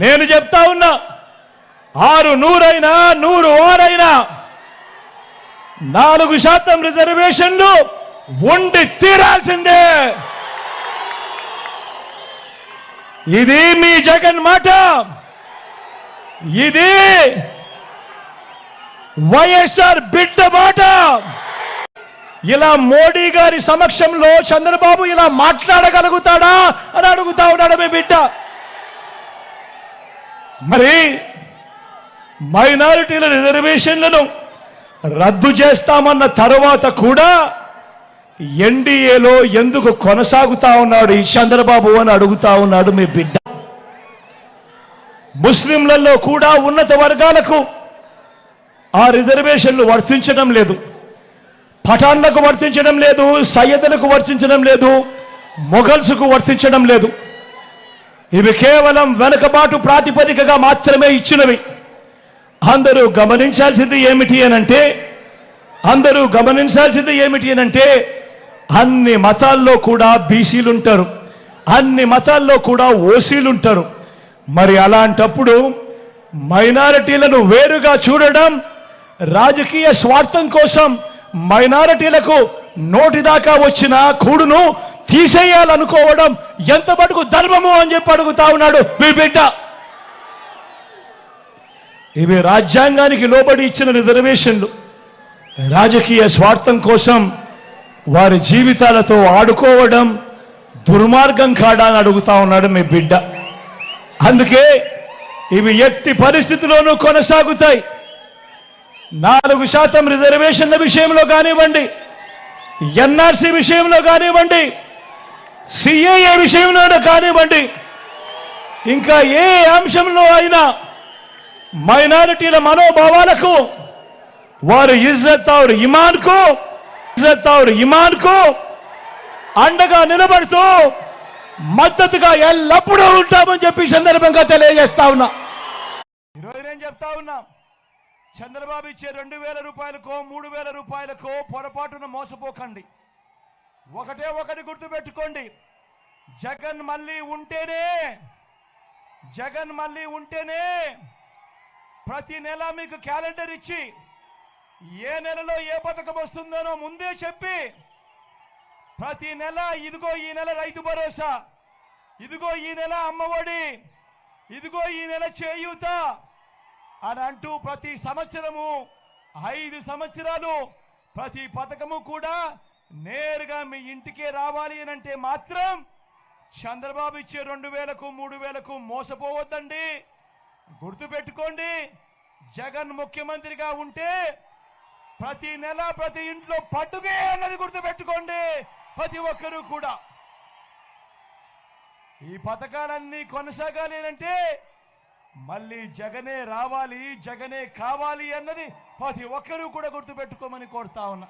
నేను చెప్తా ఉన్నా, 600 100 4% రిజర్వేషన్లు ఉండి తీరాల్సిందే. ఇది మీ జగన్ మాట, ఇది వైఎస్ఆర్ బిడ్డ మాట. ఇలా మోడీ గారి సమక్షంలో చంద్రబాబు ఇలా మాట్లాడగలుగుతాడా అని అడుగుతా ఉన్నాడు మీ బిడ్డ. మరి మైనారిటీల రిజర్వేషన్లను రద్దు చేస్తామన్న తర్వాత కూడా ఎన్డీఏలో ఎందుకు కొనసాగుతా ఉన్నాడు ఈ చంద్రబాబు అని అడుగుతా ఉన్నాడు మీ బిడ్డ. ముస్లింలలో కూడా ఉన్నత వర్గాలకు ఆ రిజర్వేషన్లు వర్తించడం లేదు, పఠాన్లకు వర్తించడం లేదు, సయ్యదులకు వర్తించడం లేదు, మొఘల్స్కు వర్తించడం లేదు. ఇవి కేవలం వెనుకబాటు ప్రాతిపదికగా మాత్రమే ఇచ్చినవి. అందరూ గమనించాల్సింది ఏమిటి అనంటే అన్ని మతాల్లో కూడా బీసీలుంటారు, అన్ని మతాల్లో కూడా ఓసీలుంటారు. మరి అలాంటప్పుడు మైనారిటీలను వేరుగా చూడడం, రాజకీయ స్వార్థం కోసం మైనారిటీలకు నోటిదాకా వచ్చిన కూడును తీసేయాలనుకోవడం ఎంత మటుకు ధర్మము అని చెప్పి అడుగుతా ఉన్నాడు మీ బిడ్డ. ఇవి రాజ్యాంగానికి లోబడి ఇచ్చిన రిజర్వేషన్లు. రాజకీయ స్వార్థం కోసం వారి జీవితాలతో ఆడుకోవడం దుర్మార్గం కాడా అని అడుగుతా ఉన్నాడు మీ బిడ్డ. అందుకే ఇవి ఎట్టి పరిస్థితిలోనూ కొనసాగుతాయి. 4% రిజర్వేషన్ల విషయంలో కానివ్వండి, ఎన్ఆర్సీ విషయంలో కానివ్వండి, సిఏఏ విషయంలో కానివ్వండి, ఇంకా ఏ అంశంలో అయినా మైనారిటీల మనోభావాలకు, వారి ఇజ్జత్ ఔర్ ఇమాన్కు అండగా నిలబడుతూ మద్దతుగా ఎల్లప్పుడూ ఉంటామని చెప్పి సందర్భంగా తెలియజేస్తా ఉన్నా. ఈరోజు నేను చెప్తా ఉన్నా, చంద్రబాబు ఇచ్చే 2000 రూపాయలకో 3000 రూపాయలకో పొరపాటున మోసపోకండి. ఒకటి గుర్తుపెట్టుకోండి, జగన్ మళ్ళీ ఉంటేనే ప్రతి నెల మీకు క్యాలెండర్ ఇచ్చి ఏ నెలలో ఏ పథకం వస్తుందనో ముందే చెప్పి ప్రతి నెల ఇదిగో ఈ నెల రైతు భరోసా, ఇదిగో ఈ నెల అమ్మఒడి, ఇదిగో ఈ నెల చేయూత అని అంటూ ప్రతి సంవత్సరము 5 సంవత్సరాలు ప్రతి పథకము కూడా నేరుగా మీ ఇంటికే రావాలి అని అంటే మాత్రం చంద్రబాబు ఇచ్చే 2000కు 3000కు మోసపోవద్దండి. గుర్తుపెట్టుకోండి, జగన్ ముఖ్యమంత్రిగా ఉంటే ప్రతి నెల ప్రతి ఇంట్లో పట్టుగే అన్నది గుర్తుపెట్టుకోండి ప్రతి ఒక్కరూ కూడా. ఈ పథకాలన్నీ కొనసాగాలి అంటే మళ్ళీ జగనే రావాలి, జగనే కావాలి అన్నది ప్రతి ఒక్కరూ కూడా గుర్తుపెట్టుకోమని కోరుతా ఉన్నా.